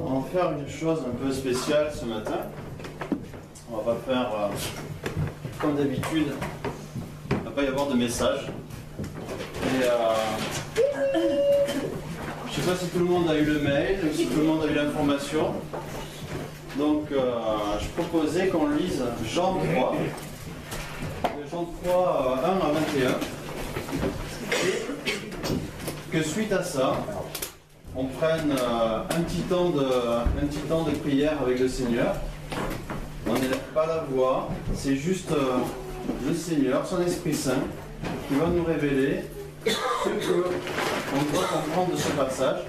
On va faire une chose un peu spéciale ce matin. On va pas faire comme d'habitude. Il ne va pas y avoir de message. Et je ne sais pas si tout le monde a eu le mail, si tout le monde a eu l'information. Donc je proposais qu'on lise Jean 3. Jean 3, 1 à 21. Et que suite à ça, on prenne un petit temps de prière avec le Seigneur. On n'élève pas la voix, c'est juste le Seigneur, son Esprit Saint, qui va nous révéler ce qu'on doit comprendre de ce passage.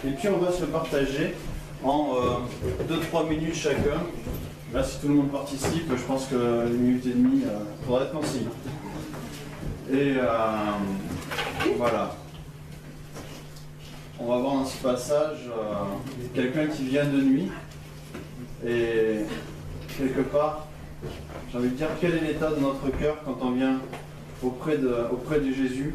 Et puis on va se le partager en 2-3 minutes chacun. Là, si tout le monde participe, je pense que 1 minute et demie faudra être concis. Et voilà. On va voir dans ce passage quelqu'un qui vient de nuit. Et quelque part, j'ai envie de dire, quel est l'état de notre cœur quand on vient auprès de Jésus.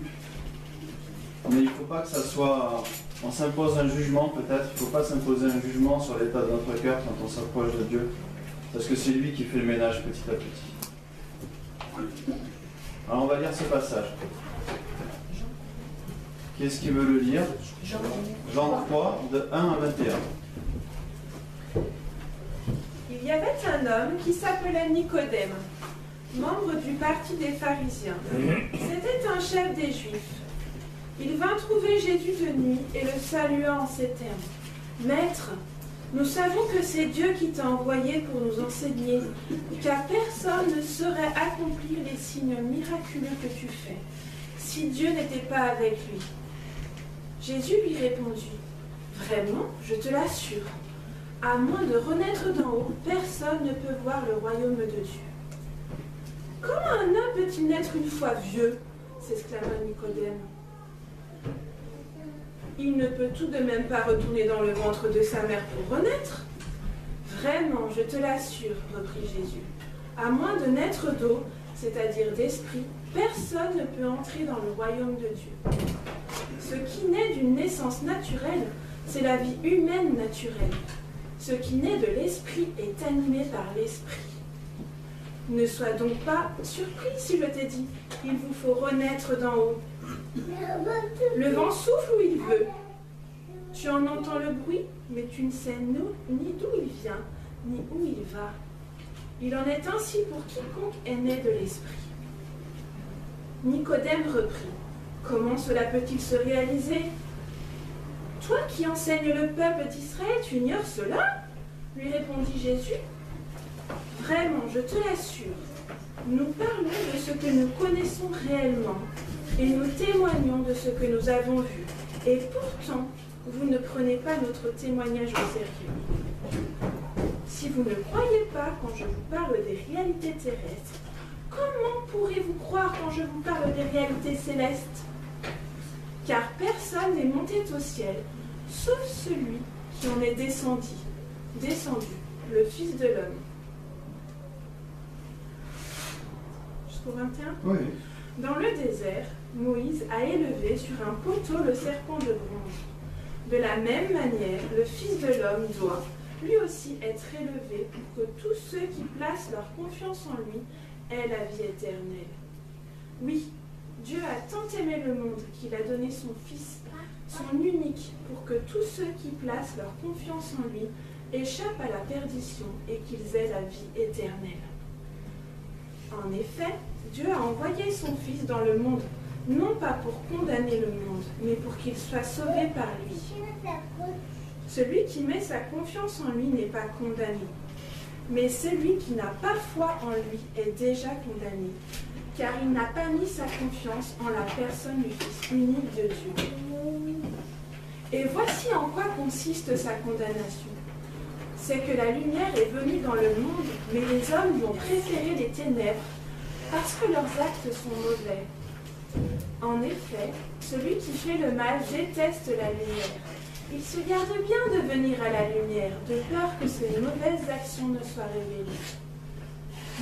Mais il ne faut pas que ça soit... On s'impose un jugement peut-être, il ne faut pas s'imposer un jugement sur l'état de notre cœur quand on s'approche de Dieu. Parce que c'est lui qui fait le ménage petit à petit. Alors on va lire ce passage. Qui est-ce qui veut le lire? Jean 3, de 1 à 21. Il y avait un homme qui s'appelait Nicodème, membre du parti des pharisiens. C'était un chef des Juifs. Il vint trouver Jésus de nuit et le salua en ces termes. « Maître, nous savons que c'est Dieu qui t'a envoyé pour nous enseigner, car personne ne saurait accomplir les signes miraculeux que tu fais, si Dieu n'était pas avec lui. » Jésus lui répondit, « Vraiment, je te l'assure, à moins de renaître d'en haut, personne ne peut voir le royaume de Dieu. » « Comment un homme peut-il naître une fois vieux ?» s'exclama Nicodème. « Il ne peut tout de même pas retourner dans le ventre de sa mère pour renaître. »« Vraiment, je te l'assure, reprit Jésus, à moins de naître d'eau, c'est-à-dire d'esprit, personne ne peut entrer dans le royaume de Dieu. Ce qui naît d'une naissance naturelle, c'est la vie humaine naturelle. Ce qui naît de l'esprit est animé par l'esprit. Ne sois donc pas surpris si je t'ai dit, il vous faut renaître d'en haut. Le vent souffle où il veut. Tu en entends le bruit, mais tu ne sais ni d'où il vient, ni où il va. Il en est ainsi pour quiconque est né de l'esprit. » Nicodème reprit. « Comment cela peut-il se réaliser? Toi qui enseignes le peuple d'Israël, tu ignores cela ?» lui répondit Jésus. « Vraiment, je te l'assure, nous parlons de ce que nous connaissons réellement et nous témoignons de ce que nous avons vu. Et pourtant, vous ne prenez pas notre témoignage au sérieux. Si vous ne croyez pas quand je vous parle des réalités terrestres, comment pourrez-vous croire quand je vous parle des réalités célestes? Car personne n'est monté au ciel, sauf celui qui en est descendu, le Fils de l'homme. » Jusqu'au 21 ? Oui. Dans le désert, Moïse a élevé sur un poteau le serpent de bronze. De la même manière, le Fils de l'homme doit, lui aussi, être élevé pour que tous ceux qui placent leur confiance en lui aient la vie éternelle. Oui, Dieu a tant aimé le monde qu'il a donné son Fils, son unique, pour que tous ceux qui placent leur confiance en lui échappent à la perdition et qu'ils aient la vie éternelle. En effet, Dieu a envoyé son Fils dans le monde, non pas pour condamner le monde, mais pour qu'il soit sauvé par lui. Celui qui met sa confiance en lui n'est pas condamné, mais celui qui n'a pas foi en lui est déjà condamné, car il n'a pas mis sa confiance en la personne du Fils unique de Dieu. Et voici en quoi consiste sa condamnation. C'est que la lumière est venue dans le monde, mais les hommes lui ont préféré les ténèbres, parce que leurs actes sont mauvais. En effet, celui qui fait le mal déteste la lumière. Il se garde bien de venir à la lumière, de peur que ses mauvaises actions ne soient révélées.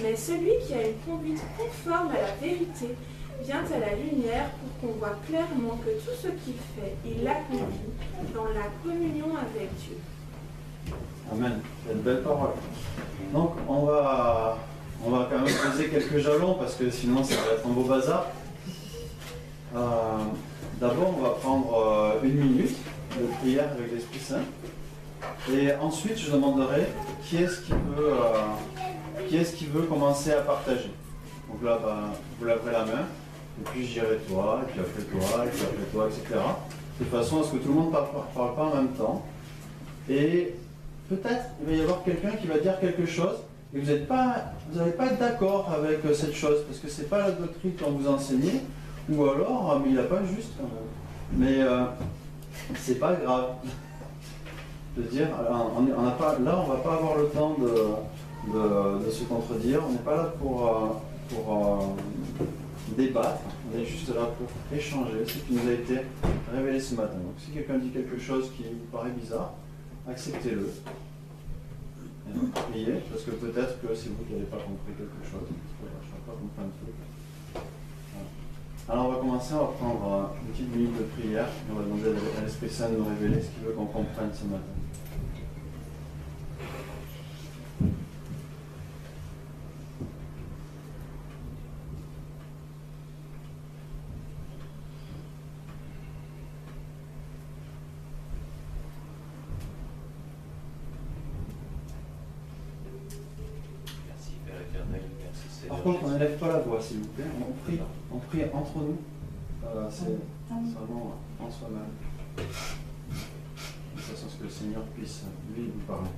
Mais celui qui a une conduite conforme à la vérité vient à la lumière pour qu'on voit clairement que tout ce qu'il fait, il l'accomplit dans la communion avec Dieu. Amen. C'est une belle parole. Donc, on va quand même poser quelques jalons parce que sinon, ça va être un beau bazar. D'abord, on va prendre 1 minute de prière avec l'Esprit Saint. Et ensuite, je demanderai qui est-ce qui veut commencer à partager. Donc là, vous lèverez la main, et puis je dirai toi, et puis après toi, et puis après toi, etc. De façon à ce que tout le monde ne parle pas en même temps. Et peut-être il va y avoir quelqu'un qui va dire quelque chose, et vous n'allez pas être d'accord avec cette chose, parce que ce n'est pas la doctrine qu'on vous enseignait, ou alors, mais il n'a pas juste quand même. Mais c'est pas grave. Je veux dire, on ne va pas avoir le temps de se contredire, on n'est pas là pour débattre, on est juste là pour échanger ce qui nous a été révélé ce matin. Donc si quelqu'un dit quelque chose qui vous paraît bizarre, acceptez-le. Et donc, priez, parce que peut-être que c'est vous qui n'avez pas compris quelque chose. Je ne vais pas comprendre un truc. Voilà. Alors on va commencer, on va prendre une petite minute de prière, et on va demander à l'Esprit Saint de nous révéler ce qu'il veut qu'on comprenne ce matin. Par contre, on n'élève pas la voix, s'il vous plaît. On prie entre nous. C'est vraiment en soi-même. De façon à ce que le Seigneur puisse, lui, nous parler.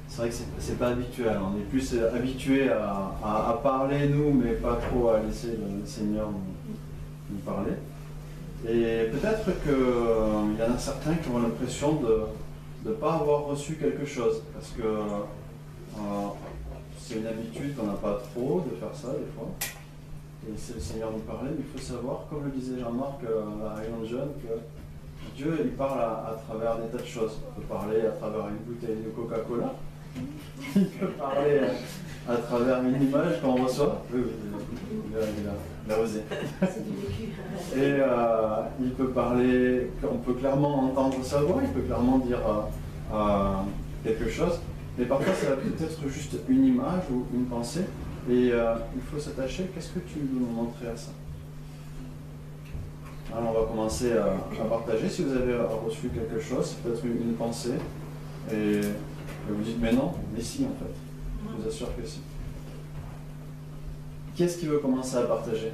C'est vrai que c'est pas habituel, on est plus habitué à parler nous, mais pas trop à laisser le Seigneur nous parler. Et peut-être qu'il y en a certains qui ont l'impression de ne pas avoir reçu quelque chose, parce que c'est une habitude qu'on n'a pas trop de faire ça des fois. Et c'est le Seigneur nous parler, mais il faut savoir, comme le disait Jean-Marc à la réunion de jeunes, que Dieu il parle à travers des tas de choses. Il peut parler à travers une bouteille de Coca-Cola. Il peut parler à travers une image qu'on reçoit. Oui, il a osé. Et il peut parler, on peut clairement entendre sa voix, il peut clairement dire quelque chose. Mais parfois, ça va peut-être juste une image ou une pensée. Et il faut s'attacher. Qu'est-ce que tu veux nous montrer à ça? Alors, on va commencer à partager. Si vous avez reçu quelque chose, peut-être une pensée. Et vous dites, mais non, mais si en fait. Je vous assure que si. Qui est-ce qui veut commencer à partager?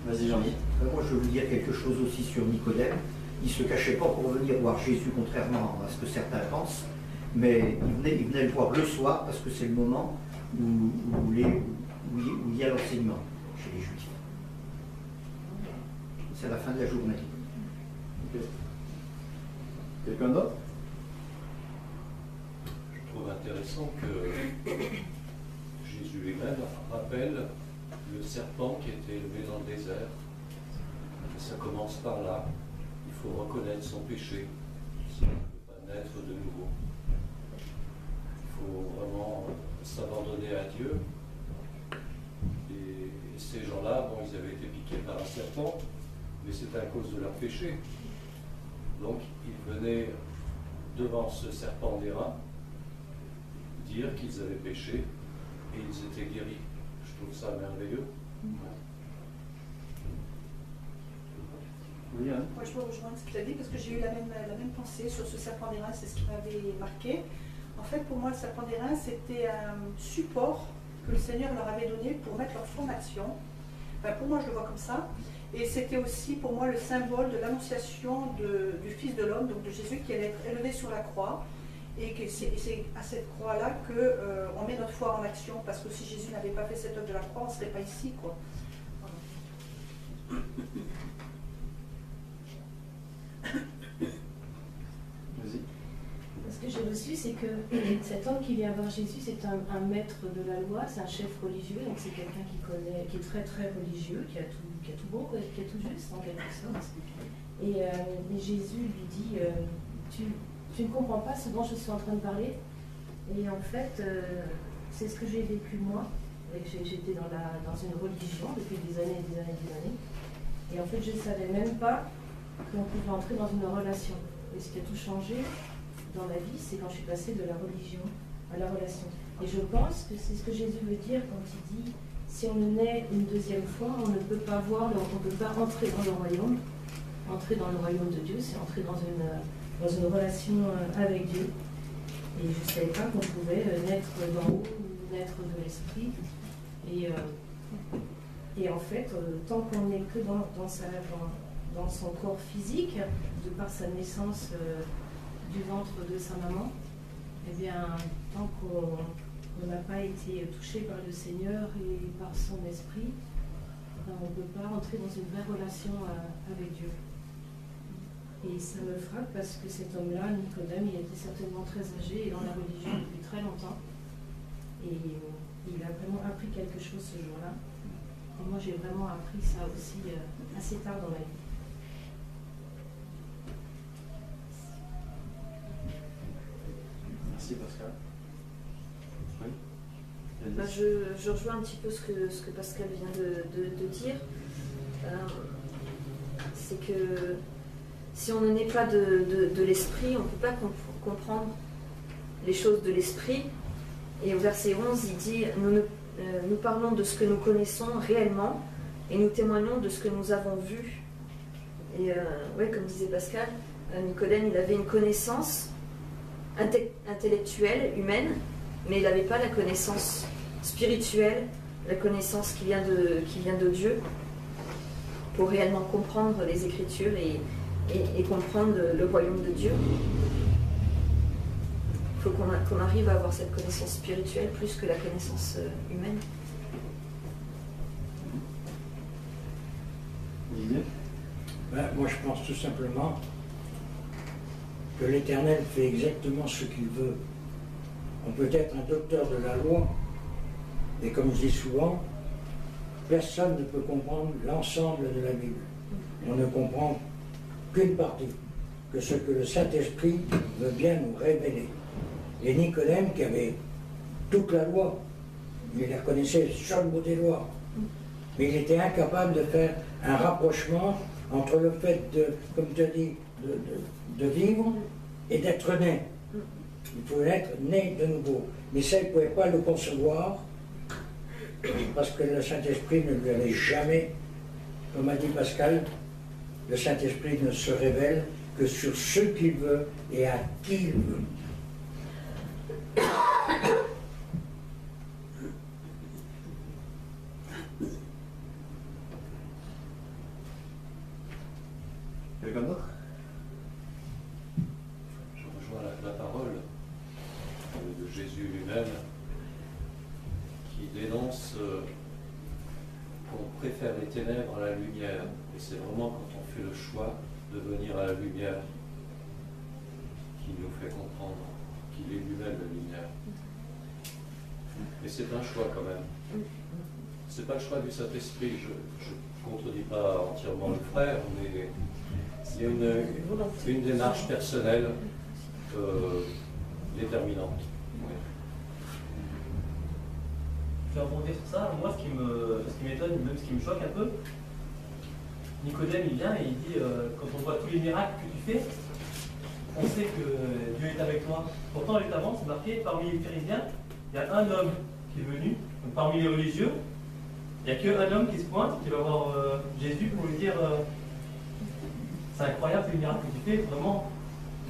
Vas-y, Jean-Guy. Moi, je veux vous dire quelque chose aussi sur Nicodème. Il ne se cachait pas pour venir voir Jésus, contrairement à ce que certains pensent, mais il venait le voir le soir parce que c'est le moment où il y a l'enseignement chez les Juifs. C'est à la fin de la journée. Okay. Quelqu'un d'autre? Je trouve intéressant que Jésus lui-même rappelle le serpent qui était élevé dans le désert. Et ça commence par là. Il faut reconnaître son péché si on ne peut pas naître de nouveau. Il faut vraiment s'abandonner à Dieu et Et ces gens-là, bon, ils avaient été piqués par un serpent, mais c'était à cause de leur péché. Donc, ils venaient devant ce serpent d'airain dire qu'ils avaient péché et ils étaient guéris. Je trouve ça merveilleux. Oui, Anne. Moi, je peux rejoindre ce que tu as dit parce que j'ai eu la même pensée sur ce serpent d'airain, c'est ce qui m'avait marqué. En fait, pour moi, le serpent d'airain, c'était un support que le Seigneur leur avait donné pour mettre leur foi en action. Enfin, pour moi, je le vois comme ça. Et c'était aussi pour moi le symbole de l'annonciation du Fils de l'homme, donc de Jésus, qui allait être élevé sur la croix. Et c'est à cette croix-là qu'on met notre foi en action, parce que si Jésus n'avait pas fait cette œuvre de la croix, on ne serait pas ici, quoi. Voilà. Vas-y. Ce que j'ai reçu, c'est que cet homme qui vient voir Jésus, c'est un maître de la loi, c'est un chef religieux, donc c'est quelqu'un qui est très très religieux, qui a tout bon, qui a tout juste en quelque sorte. Et Jésus lui dit, tu ne comprends pas ce dont je suis en train de parler. Et en fait, c'est ce que j'ai vécu moi. J'étais dans une religion depuis des années et des années et des années. Et en fait, je ne savais même pas qu'on pouvait entrer dans une relation. Et ce qui a tout changé dans ma vie, c'est quand je suis passée de la religion à la relation. Et je pense que c'est ce que Jésus veut dire quand il dit si on naît une deuxième fois, on ne peut pas voir, on ne peut pas entrer dans le royaume. Entrer dans le royaume de Dieu, c'est entrer dans une relation avec Dieu. Et je ne savais pas qu'on pouvait naître d'en haut ou naître de l'esprit. Et en fait, tant qu'on n'est que dans son corps physique, de par sa naissance du ventre de sa maman, eh bien, tant qu'on n'a pas été touché par le Seigneur et par son esprit, on ne peut pas entrer dans une vraie relation avec Dieu. Et ça me frappe parce que cet homme-là, Nicodème, il était certainement très âgé et dans la religion depuis très longtemps. Et il a vraiment appris quelque chose ce jour-là. Et moi, j'ai vraiment appris ça aussi assez tard dans ma vie. Merci Pascal. Oui. Bah, je rejoins un petit peu ce que Pascal vient de dire. C'est que si on ne naît pas de l'esprit, on ne peut pas comprendre les choses de l'esprit. Et au verset 11, il dit nous parlons de ce que nous connaissons réellement et nous témoignons de ce que nous avons vu. Et ouais, comme disait Pascal, Nicodème, il avait une connaissance intellectuelle, humaine, mais il n'avait pas la connaissance spirituelle, la connaissance qui vient de Dieu, pour réellement comprendre les Écritures et comprendre le royaume de Dieu. Il faut qu'on arrive à avoir cette connaissance spirituelle plus que la connaissance humaine. Moi, je pense tout simplement que l'Éternel fait exactement ce qu'il veut. On peut être un docteur de la loi, mais comme je dis souvent, personne ne peut comprendre l'ensemble de la Bible. On ne comprend qu'une partie, que ce que le Saint-Esprit veut bien nous révéler. Et Nicodème, qui avait toute la loi, il la connaissait sur le bout des doigts, mais il était incapable de faire un rapprochement entre le fait de, comme tu as dit, de vivre et d'être né. Il pouvait être né de nouveau. Mais ça, il ne pouvait pas le concevoir parce que le Saint-Esprit ne lui avait jamais, comme a dit Pascal, le Saint-Esprit ne se révèle que sur ce qu'il veut et à qui il veut. Quelqu'un d'autre? Je rejoins la parole de Jésus lui-même qui dénonce qu'on préfère les ténèbres à la lumière. Et c'est vraiment quand on fait le choix de venir à la lumière qu'il nous fait comprendre qu'il est lui-même la lumière. Mais c'est un choix quand même. C'est pas le choix du Saint-Esprit. Je ne contredis pas entièrement le frère, mais il y a une démarche personnelle déterminante. Oui. vais rebondir sur ça. Moi, ce qui m'étonne, même ce qui me choque un peu, Nicodème, il vient et il dit quand on voit tous les miracles que tu fais, on sait que Dieu est avec toi. Pourtant, juste avant, c'est marqué parmi les pharisiens, il y a un homme qui est venu, donc parmi les religieux, il n'y a qu'un homme qui se pointe, qui va voir Jésus pour lui dire c'est incroyable tous les miracles que tu fais, vraiment,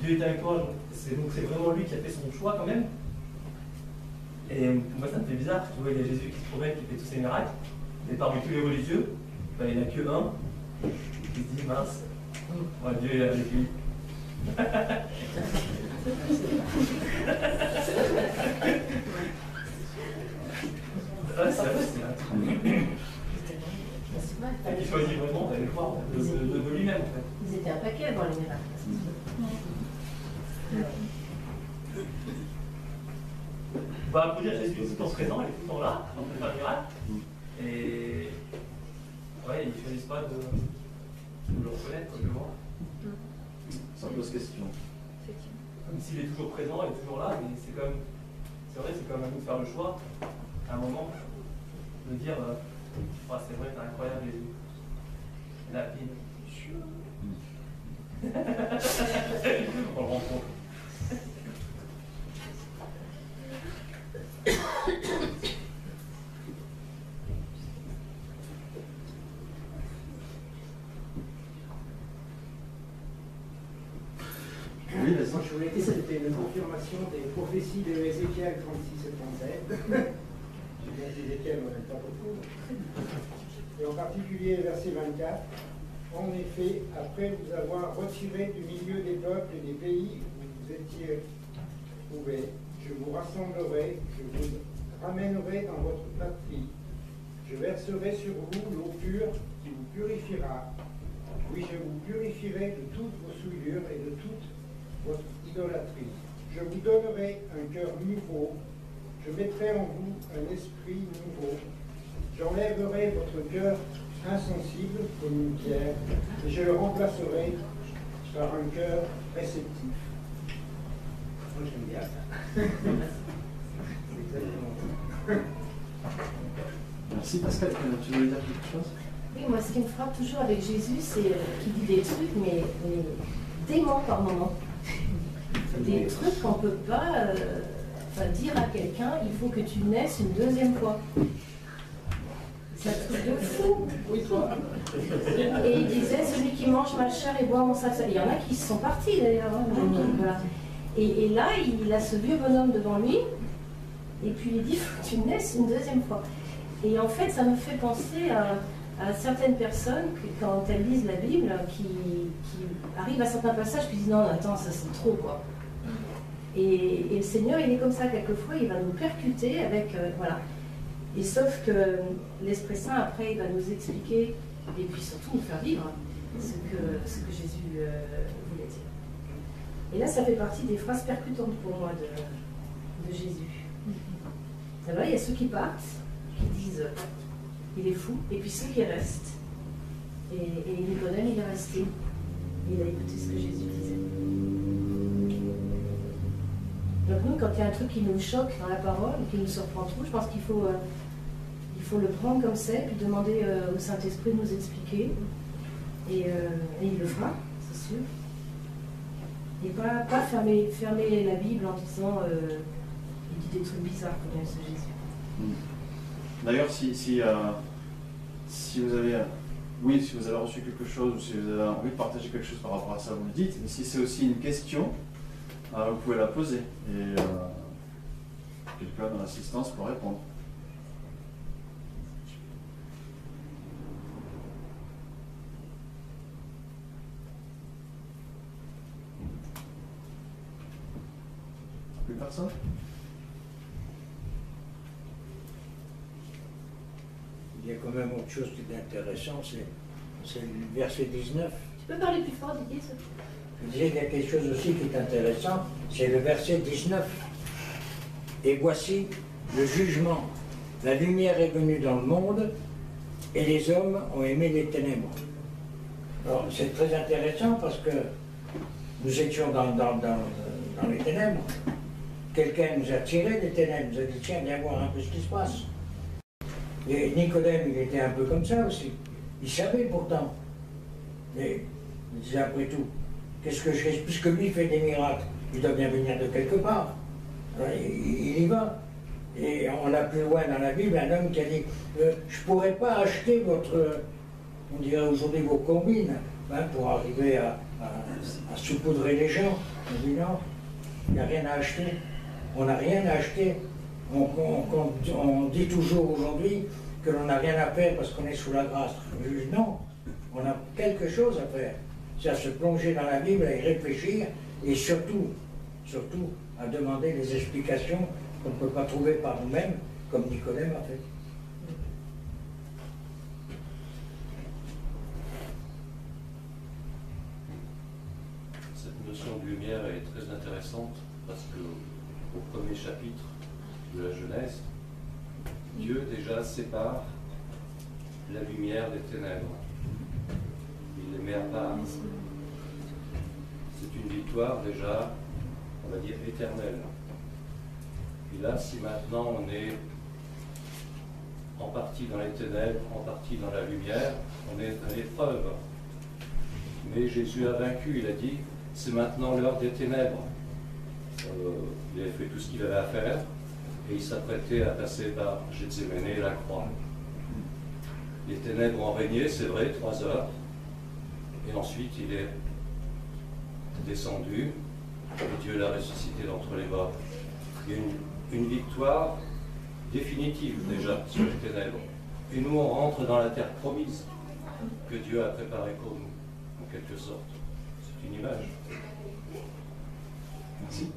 Dieu est avec toi. Donc c'est vraiment lui qui a fait son choix quand même. Et moi, ça me fait bizarre. Tu vois, il y a Jésus qui se promène, qui fait tous ces miracles. Et parmi tous les religieux, ben, il n'y en a qu'un qui se dit mince, ouais, Dieu est avec lui. Ouais, c'est un truc. Il choisit vraiment d'aller voir de lui-même en fait. Ils étaient un paquet avant les miracles. Bah, pour dire Jésus est tout le temps présent, il est tout le temps là, en train de faire le miracle. Et ouais, ils ne choisissent pas de le reconnaître, de le voir. Ça pose question. Comme s'il est toujours présent, il est toujours là, mais c'est vrai, c'est comme à nous de faire le choix, à un moment, de dire oh, c'est vrai, t'es incroyable Jésus. Et là, on le rencontre. Oui, vas-y. Moi, je voulais dire que c'était une confirmation des prophéties de Ézéchiel 36 et 37. J'ai bien dit Ézéchiel, on n'aime pas beaucoup. Et en particulier, verset 24. En effet, après vous avoir retiré du milieu des peuples et des pays où vous étiez trouvés, je vous rassemblerai, je vous ramènerai dans votre patrie. Je verserai sur vous l'eau pure qui vous purifiera. Oui, je vous purifierai de toutes vos souillures et de toute votre idolâtrie. Je vous donnerai un cœur nouveau. Je mettrai en vous un esprit nouveau. J'enlèverai votre cœur insensible comme une pierre et je le remplacerai par un cœur réceptif. Moi, j'aime bien ça. C'est exactement ça. Merci Pascal, tu voulais dire quelque chose? Oui, moi, ce qui me frappe toujours avec Jésus, c'est qu'il dit des trucs, mais déments par moment. Des trucs qu'on ne peut pas dire à quelqu'un, il faut que tu naisses une deuxième fois. C'est un truc de fou. Oui, toi. Et il disait, celui qui mange ma chair et boit mon sang. Il y en a qui sont partis d'ailleurs. Hein, voilà. Et là, il a ce vieux bonhomme devant lui, et puis il dit, il faut que tu naisses une deuxième fois. Et en fait, ça me fait penser à certaines personnes, quand elles lisent la Bible, qui arrivent à certains passages, puis disent non, attends, ça c'est trop, quoi. Et le Seigneur, il est comme ça, quelquefois, il va nous percuter avec, voilà. Et sauf que l'Esprit Saint, après, il va nous expliquer, et puis surtout nous faire vivre ce que Jésus voulait dire. Et là, ça fait partie des phrases percutantes pour moi de Jésus. Alors, il y a ceux qui partent, qui disent il est fou, et puis ceux qui restent. Et Nicodème, il est resté. Il a écouté ce que Jésus disait. Donc nous, quand il y a un truc qui nous choque dans la parole, qui nous surprend trop, je pense qu'il faut le prendre comme c'est, puis demander au Saint-Esprit de nous expliquer. Et il le fera, c'est sûr. Et pas fermer la Bible en disant il dit des trucs bizarres quand même, ce Jésus. D'ailleurs, si vous avez reçu quelque chose, ou si vous avez envie de partager quelque chose par rapport à ça, vous le dites. Mais si c'est aussi une question, vous pouvez la poser. Et quelqu'un dans l'assistance peut répondre. Plus personne? Il y a quand même autre chose qui est intéressant, c'est le verset 19. Tu peux parler plus fort, Didier? Je disais qu'il y a quelque chose aussi qui est intéressant, c'est le verset 19. Et voici le jugement. La lumière est venue dans le monde et les hommes ont aimé les ténèbres. Alors c'est très intéressant parce que nous étions dans les ténèbres. Quelqu'un nous a tiré des ténèbres, nous a dit tiens, viens voir un peu ce qui se passe. Et Nicodème, il était un peu comme ça aussi. Il savait pourtant. Mais il disait après tout, qu'est-ce que je fais? Puisque lui fait des miracles, il doit bien venir de quelque part. Alors, il y va. Et on a plus loin dans la Bible un homme qui a dit je ne pourrais pas acheter votre, on dirait aujourd'hui vos combines, hein, pour arriver à saupoudrer les gens. On dit non, il n'y a rien à acheter. On n'a rien à acheter. On dit toujours aujourd'hui que l'on n'a rien à faire parce qu'on est sous la grâce. Je dis non, on a quelque chose à faire. C'est à se plonger dans la Bible, à y réfléchir et surtout à demander des explications qu'on ne peut pas trouver par nous-mêmes, comme Nicodème a fait. Cette notion de lumière est très intéressante parce que au premier chapitre de la Genèse, Dieu déjà sépare la lumière des ténèbres. Il les met à part. C'est une victoire déjà, on va dire, éternelle. Et là, si maintenant on est en partie dans les ténèbres, en partie dans la lumière, on est à l'épreuve. Mais Jésus a vaincu, il a dit, c'est maintenant l'heure des ténèbres. Il avait fait tout ce qu'il avait à faire et il s'apprêtait à passer par Gethsémane et la croix. Les ténèbres ont régné, c'est vrai, 3 heures. Et ensuite, il est descendu et Dieu l'a ressuscité d'entre les morts. Il y a une victoire définitive déjà sur les ténèbres. Et nous, on rentre dans la terre promise que Dieu a préparée pour nous, en quelque sorte. C'est une image. Merci.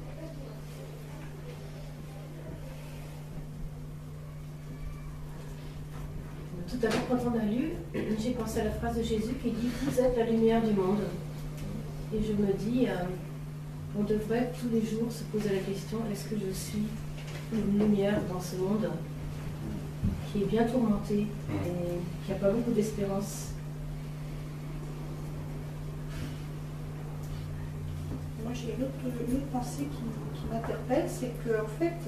Tout à l'heure, quand on a lu, j'ai pensé à la phrase de Jésus qui dit « Vous êtes la lumière du monde ». Et je me dis, on devrait tous les jours se poser la question, est-ce que je suis une lumière dans ce monde qui est bien tourmenté et qui n'a pas beaucoup d'espérance? Moi, j'ai une autre pensée qui m'interpelle, c'est qu'en fait,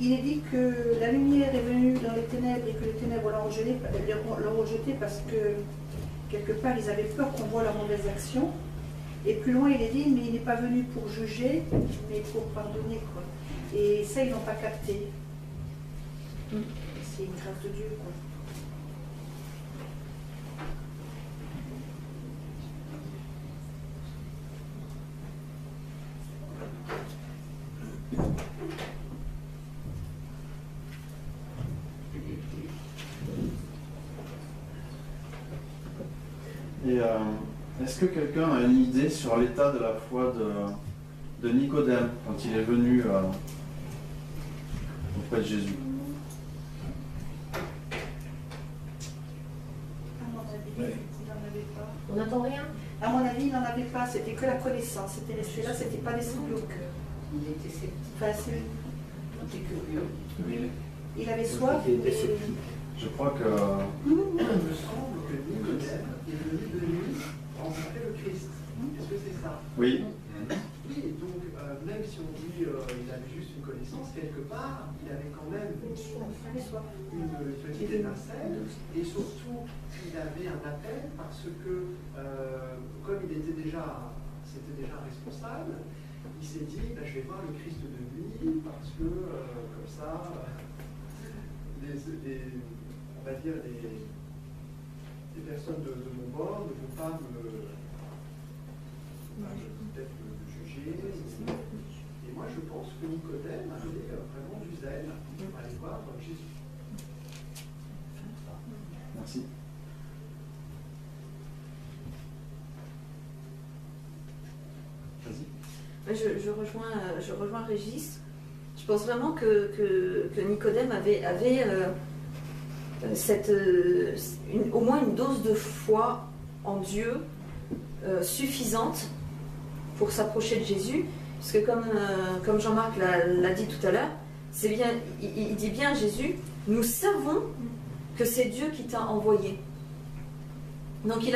il est dit que la lumière est venue dans les ténèbres et que les ténèbres l'ont rejetée parce que, quelque part, ils avaient peur qu'on voit leurs mauvaises actions. Et plus loin, il est dit, mais il n'est pas venu pour juger, mais pour pardonner, quoi. Et ça, ils n'ont pas capté. C'est une grâce de Dieu, quoi. Et est-ce que quelqu'un a une idée sur l'état de la foi de Nicodème quand il est venu auprès de Jésus? À mon avis, il n'en avait pas. On n'entend rien? À mon avis, il n'en avait pas, c'était que la connaissance. C'était resté là, c'était pas descendu au cœur. Il était sceptique. Enfin, Il était curieux. il avait soif. Il était mais- sceptique. Je crois que... Il me semble que Nicodème est venu de nuit rencontrer le Christ. Est-ce que c'est ça? Oui. Oui, donc même si on dit qu'il avait juste une connaissance, quelque part, il avait quand même une petite étincelle et surtout, il avait un appel parce que, comme il était déjà, c'était déjà responsable, il s'est dit, je vais voir le Christ de nuit parce que, comme ça, on va dire, les personnes de mon bord ne vont pas peut-être me juger. Et moi, je pense que Nicodème avait vraiment du zèle pour aller voir Jésus. Merci. Vas-y. Je rejoins Régis. Je pense vraiment que Nicodème avait au moins une dose de foi en Dieu suffisante pour s'approcher de Jésus, parce que comme Jean-Marc l'a dit tout à l'heure, c'est bien, il dit bien à Jésus, nous savons que c'est Dieu qui t'a envoyé. Donc il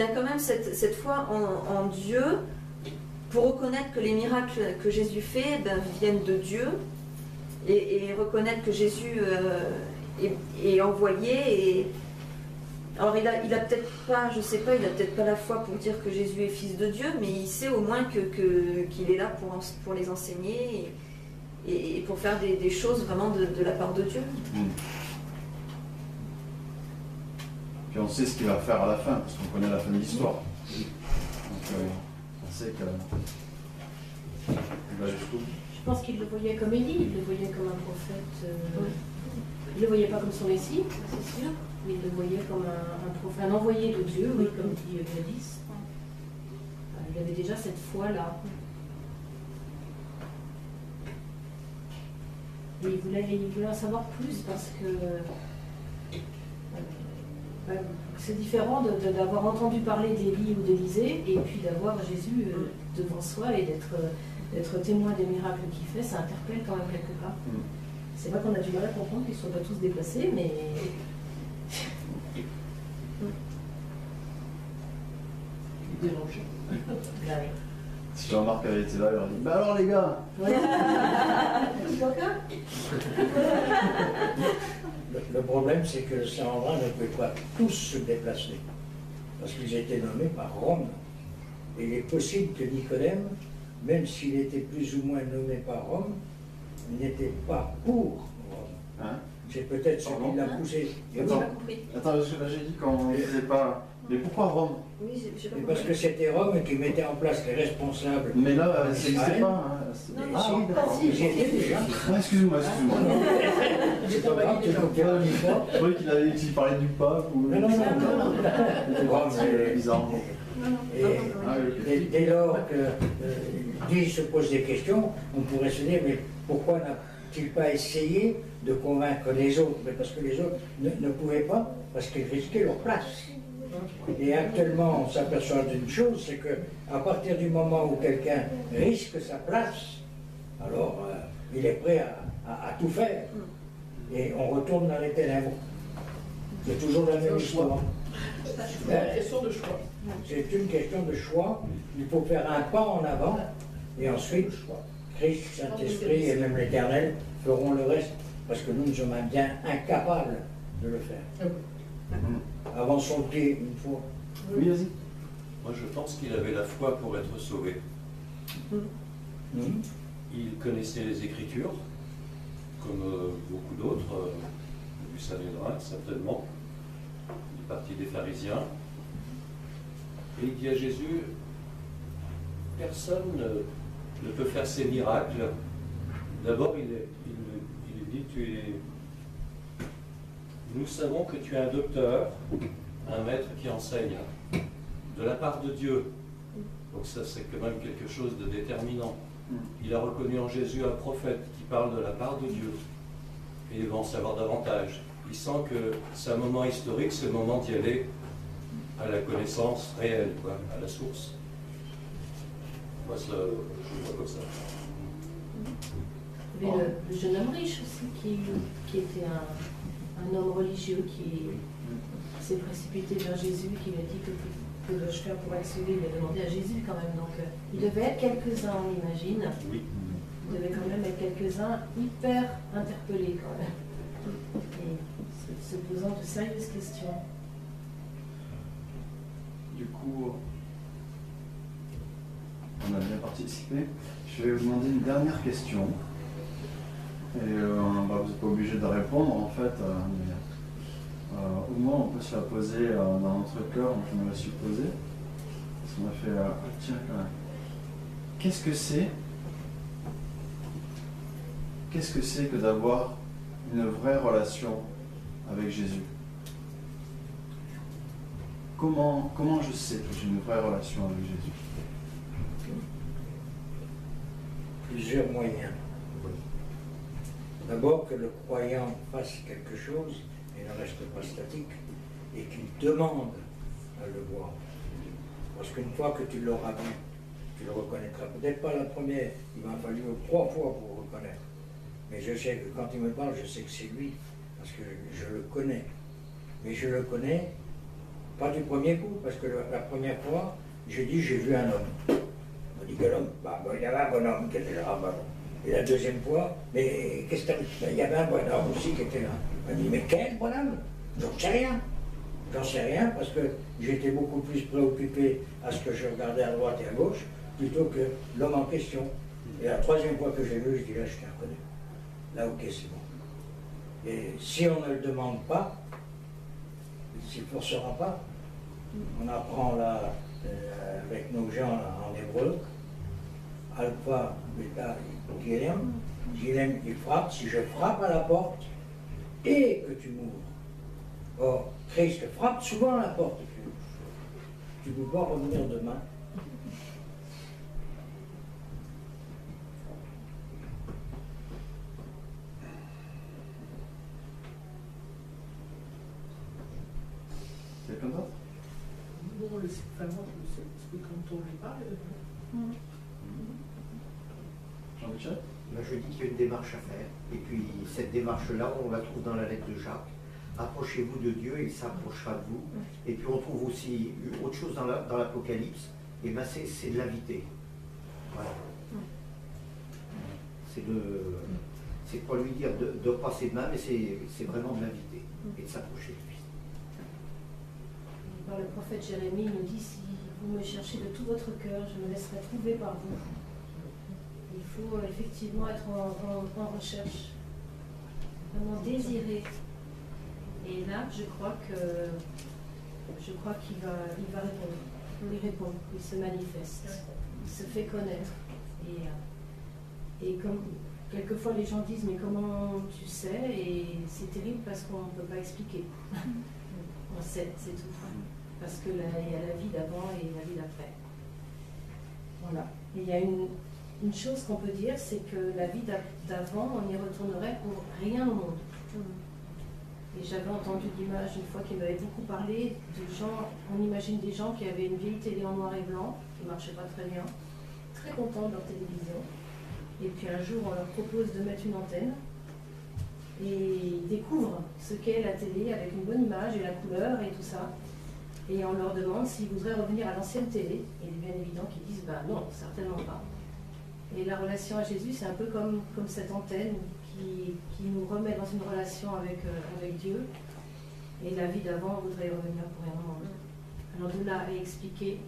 a quand même cette foi en Dieu pour reconnaître que les miracles que Jésus fait viennent de Dieu et reconnaître que Jésus est envoyé. Et alors il a peut-être pas, je sais pas, il a peut-être pas la foi pour dire que Jésus est fils de Dieu, mais il sait au moins qu'il est là pour les enseigner et pour faire des choses vraiment de la part de Dieu. Puis on sait ce qu'il va faire à la fin, parce qu'on connaît la fin de l'histoire. Donc on sait qu'il va jusqu'au bout. Je pense qu'il le voyait comme Élie, il le voyait comme un prophète. Il ne le voyait pas comme son Messie, c'est sûr, mais il le voyait comme un envoyé de Dieu, oui, comme dit Gladys. Il avait déjà cette foi-là. Et il voulait en savoir plus parce que c'est différent d'avoir entendu parler d'Élie ou d'Élisée et puis d'avoir Jésus devant soi et d'être témoin des miracles qu'il fait, ça interpelle quand même quelque part. C'est vrai qu'on a du mal à comprendre qu'ils ne soient pas tous déplacés, mais... Dérangé. Si Jean-Marc avait été là, il aurait dit « Bah alors les gars !» Le problème, c'est que le Saint-André ne pouvait pas tous se déplacer, parce qu'ils étaient nommés par Rome. Et il est possible que Nicodème, même s'il était plus ou moins nommé par Rome, n'était pas pour Rome. Hein? C'est peut-être ce qui l'a poussé. Attends, parce que là j'ai dit qu'on ne disait pas... Mais pourquoi Rome? Oui, j'ai pas parce que c'était Rome qui mettait en place les responsables. Mais là, ça n'existait pas. Non, Ah oui, d'accord. Ils étaient déjà. Ah, excuse-moi. C'est pas grave, tu comprends une fois. Je croyais qu'il parlait du pape ou... Non. Rome, c'est bizarre. Et dès lors que Dieu se pose des questions, on pourrait se dire, mais pourquoi n'a-t-il pas essayé de convaincre les autres? Mais parce que les autres ne pouvaient pas, parce qu'ils risquaient leur place. Et actuellement, on s'aperçoit d'une chose, c'est qu'à partir du moment où quelqu'un risque sa place, alors il est prêt à tout faire. Et on retourne dans les ténèbres. C'est toujours la même histoire. C'est une question de choix. C'est une question de choix. Il faut faire un pas en avant, et ensuite, Christ, Saint-Esprit et même l'Éternel feront le reste, parce que nous sommes bien incapables de le faire. Avançons le pied une fois. Oui, vas-y. Moi, je pense qu'il avait la foi pour être sauvé. Il connaissait les Écritures, comme beaucoup d'autres, du Sanhédrin, certainement. Il est parti des pharisiens. Et il dit à Jésus, personne ne peut faire ces miracles. D'abord, il dit, nous savons que tu es un docteur, un maître qui enseigne, de la part de Dieu. Donc ça, c'est quand même quelque chose de déterminant. Il a reconnu en Jésus un prophète qui parle de la part de Dieu. Et il va en savoir davantage. Il sent que c'est un moment historique, c'est le moment d'y aller à la connaissance réelle, quoi, à la source. Moi, ça, je le vois comme ça. Il y avait le jeune homme riche aussi, qui était un homme religieux qui s'est précipité vers Jésus, qui lui a dit que dois-je faire pour être sauvé. Il a demandé à Jésus quand même. Donc il devait être quelques-uns, on imagine. Oui. Il devait quand même être quelques-uns hyper interpellés quand même. Et se posant de sérieuses questions. Du coup, on a bien participé. Je vais vous demander une dernière question. Et vous n'êtes pas obligé de répondre en fait, mais au moins on peut se la poser dans notre cœur, donc on me l'a supposé. Parce qu'on a fait, tiens quand même. Qu'est-ce que c'est que d'avoir une vraie relation avec Jésus? Comment je sais que j'ai une vraie relation avec Jésus? Plusieurs moyens. D'abord que le croyant fasse quelque chose et ne reste pas statique et qu'il demande à le voir. Parce qu'une fois que tu l'auras vu, tu le reconnaîtras. Peut-être pas la première, il m'a fallu 3 fois pour le reconnaître. Mais je sais que quand il me parle, je sais que c'est lui, parce que je le connais. Mais je le connais pas du premier coup, parce que la première fois, j'ai dit j'ai vu un homme. On m'a dit quel homme? Il y avait un bonhomme qui était là. Et la deuxième fois, mais qu'est-ce que t'as vu? Il y avait un bonhomme aussi qui était là. Il m'a dit, mais quel bonhomme? J'en sais rien. J'en sais rien parce que j'étais beaucoup plus préoccupé à ce que je regardais à droite et à gauche plutôt que l'homme en question. Et la troisième fois que j'ai vu, je dis là, je t'ai reconnu. Là, ok, c'est bon. Et si on ne le demande pas, il ne s'y forcera pas. On apprend là, avec nos gens là, en hébreu, Alpha, Beta, Gilem. Gilem, il frappe. Si je frappe à la porte et que tu m'ouvres. Or, Christ frappe souvent à la porte. Tu ne peux pas revenir demain. C'est comme ça? Bon, vraiment, c'est quand on lui parle. Jean-Michel? Là, je dis qu'il y a une démarche à faire. Et puis, cette démarche-là, on la trouve dans la lettre de Jacques. Approchez-vous de Dieu, il s'approchera de vous. Et puis, on trouve aussi autre chose dans l'Apocalypse. Et bien, c'est de l'inviter. Voilà. C'est pas lui dire de passer de main, mais c'est vraiment de l'inviter et de s'approcher de lui. Le prophète Jérémie nous dit, si vous me cherchez de tout votre cœur, je me laisserai trouver par vous. Il faut effectivement être en recherche, vraiment désirer. Et là, je crois qu'il va répondre. Il répond, il se manifeste, il se fait connaître. Et comme quelquefois les gens disent, mais comment tu sais? Et c'est terrible parce qu'on ne peut pas expliquer. On sait, c'est tout. Parce que là, il y a la vie d'avant et la vie d'après. Voilà. Et il y a une chose qu'on peut dire, c'est que la vie d'avant, on y retournerait pour rien au monde. Et j'avais entendu l'image une fois qui m'avait beaucoup parlé de gens, on imagine des gens qui avaient une vieille télé en noir et blanc, qui ne marchait pas très bien, très contents de leur télévision. Et puis un jour, on leur propose de mettre une antenne. Et ils découvrent ce qu'est la télé avec une bonne image et la couleur et tout ça. Et on leur demande s'ils voudraient revenir à l'ancienne télé. Et il est bien évident qu'ils disent, ben non, certainement pas. Et la relation à Jésus, c'est un peu comme cette antenne qui nous remet dans une relation avec Dieu. Et la vie d'avant, on voudrait y revenir pour rien au monde. Alors de là à expliquer,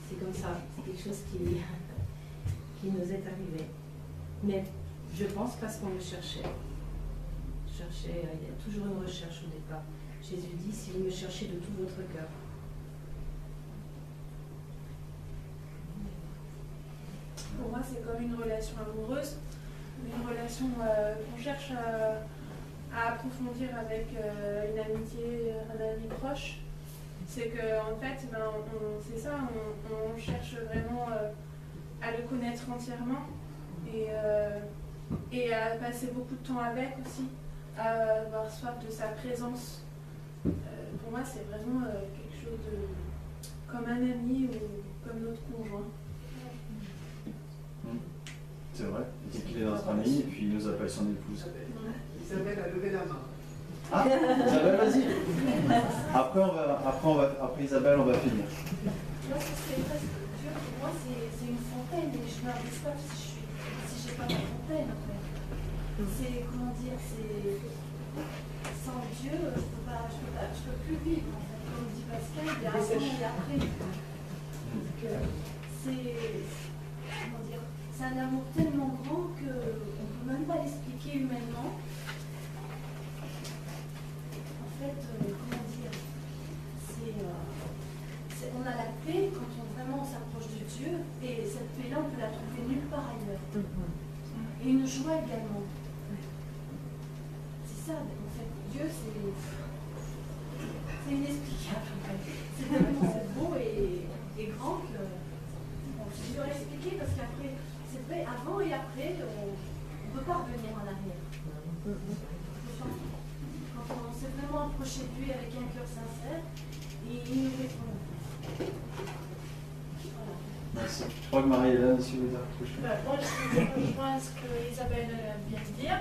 c'est comme ça, c'est quelque chose qui nous est arrivé. Mais je pense parce qu'on le cherchait. Il y a toujours une recherche au départ. Jésus dit, si vous me cherchez de tout votre cœur. Pour moi, c'est comme une relation amoureuse, une relation qu'on cherche à approfondir avec une amitié, un ami proche. C'est qu'en fait, c'est ça, on cherche vraiment à le connaître entièrement et à passer beaucoup de temps avec aussi, à avoir soif de sa présence. Pour moi, c'est vraiment quelque chose de comme un ami ou comme notre conjoint. C'est vrai, il dit qu'il est notre ami et puis il nous appelle son épouse. Isabelle a levé la main. Ah, Isabelle, vas-y. Après Isabelle, on va finir. Moi, c'est presque Dieu, pour moi, c'est une fontaine et je meurs de soif si j'ai pas ma fontaine en fait. C'est, comment dire, c'est sans Dieu, je peux plus vivre en fait. Comme dit Pascal, il y a avant et après. Comment dire, c'est un amour tellement grand qu'on ne peut même pas l'expliquer humainement. En fait, comment dire, on a la paix quand on s'approche de Dieu, et cette paix-là, on peut la trouver nulle part ailleurs. Et une joie également. C'est ça, en fait, Dieu, c'est inexplicable. En fait. C'est tellement beau et grand que je dois l'expliquer parce qu'après, c'est vrai, avant et après, on ne peut pas revenir en arrière. Quand on s'est vraiment approché de lui avec un cœur sincère, il nous répond. Voilà. Merci. Je crois que Marie-Hélène aussi vous a touché. Moi, je rejoins ce que Isabelle vient de dire.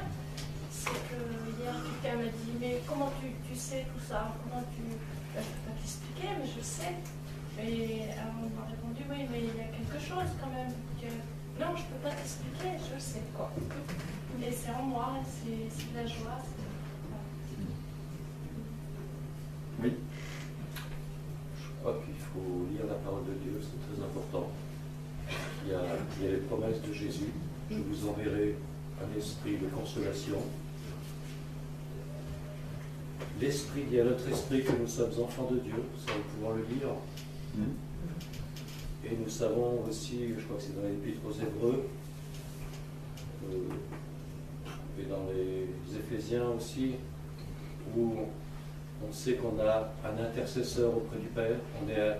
C'est que hier, quelqu'un m'a dit, mais comment tu sais tout ça? Comment tu... Ben, je ne peux pas t'expliquer, mais je sais. Et on m'a répondu, oui, mais il y a quelque chose quand même Non, je peux pas t'expliquer, je sais quoi. Mais c'est en moi, c'est de la joie. Oui. Je crois qu'il faut lire la parole de Dieu, c'est très important. Il y a les promesses de Jésus. Je vous enverrai un esprit de consolation. L'esprit dit à notre esprit que nous sommes enfants de Dieu, ça nous pouvons le lire. Et nous savons aussi, je crois que c'est dans l'Épître aux Hébreux, et dans les Éphésiens aussi, où on sait qu'on a un intercesseur auprès du Père, on est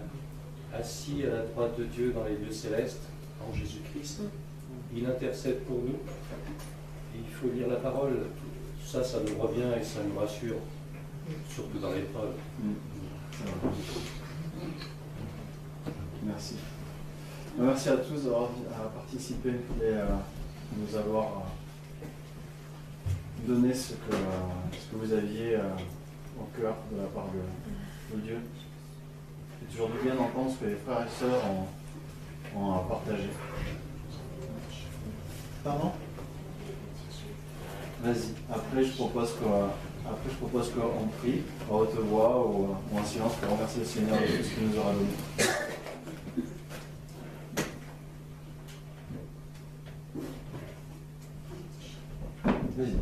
assis à la droite de Dieu dans les lieux célestes, en Jésus-Christ. Il intercède pour nous. Et il faut lire la parole. Tout ça, ça nous revient et ça nous rassure, surtout dans l'épreuve. Merci. Merci à tous d'avoir participé et nous avoir donné ce que vous aviez au cœur de la part de Dieu. C'est toujours du bien d'entendre ce que les frères et sœurs ont partagé. Pardon ? Vas-y. Après, je propose qu'on prie à haute voix ou en silence pour remercier le Seigneur de tout ce qu'il nous aura donné. Vas-y.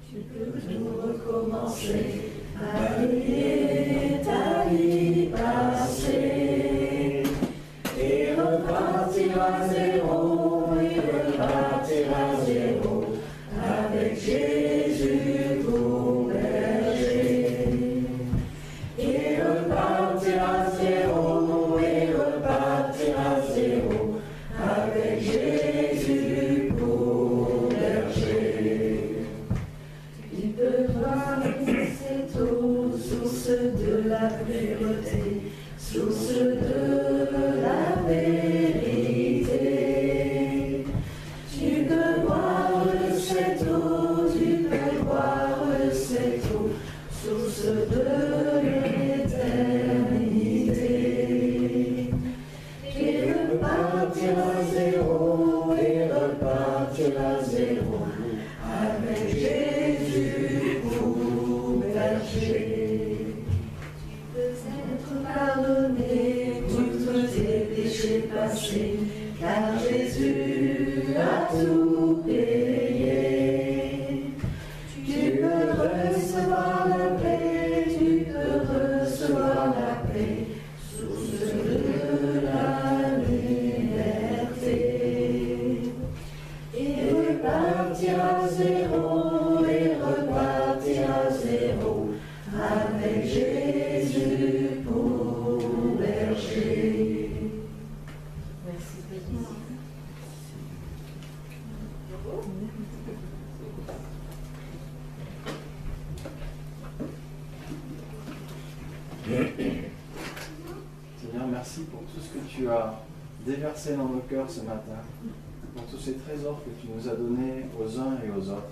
Tu peux tout recommencer, balayer ta vie passée et repartir à zéro, avec Jésus pour berger. Et repartir à zéro, avec Jésus pour berger. Tu peux voir cette eau, source de la pureté, source de la vérité. Tu peux boire de cette eau, tu peux boire de cette eau, source de l'éternité. Et repartir à zéro, avec Jésus pour berger. Tu peux être pardonné pour tous tes péchés passés, car Jésus a tout payé. Tu peux recevoir la paix, source de la liberté. Et repartir à zéro, avec Jésus pour berger. Merci. Seigneur, merci pour tout ce que tu as déversé dans nos cœurs ce matin, pour tous ces trésors que tu nous as donnés aux uns et aux autres.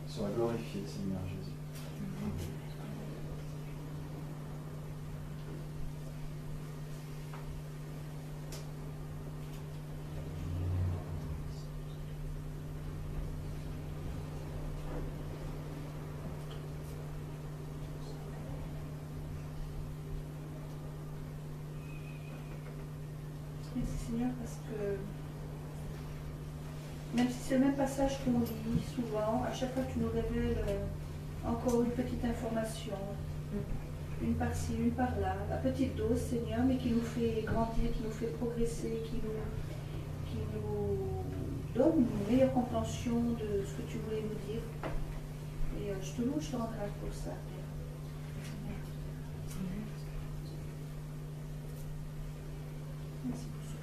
Sois glorifié, Seigneur Jésus. Merci Seigneur, parce que même si c'est le même passage qu'on lit souvent, à chaque fois tu nous révèles encore une petite information, une par-ci, une par-là, la petite dose Seigneur, mais qui nous fait grandir, qui nous fait progresser, qui nous donne une meilleure compréhension de ce que tu voulais nous dire. Et je te loue, je te rends grâce pour ça. Merci pour ce que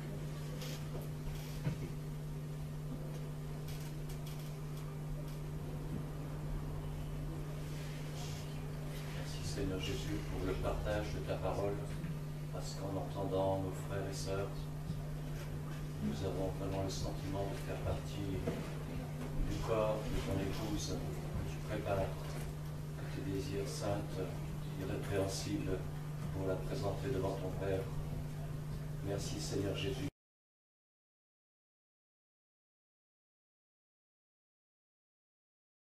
Merci Seigneur Jésus pour le partage de ta parole, parce qu'en entendant nos frères et sœurs, nous avons vraiment le sentiment de faire partie du corps de ton épouse que tu prépares, que tes désirs saintes irrépréhensible pour la présenter devant ton Père. Merci Seigneur Jésus.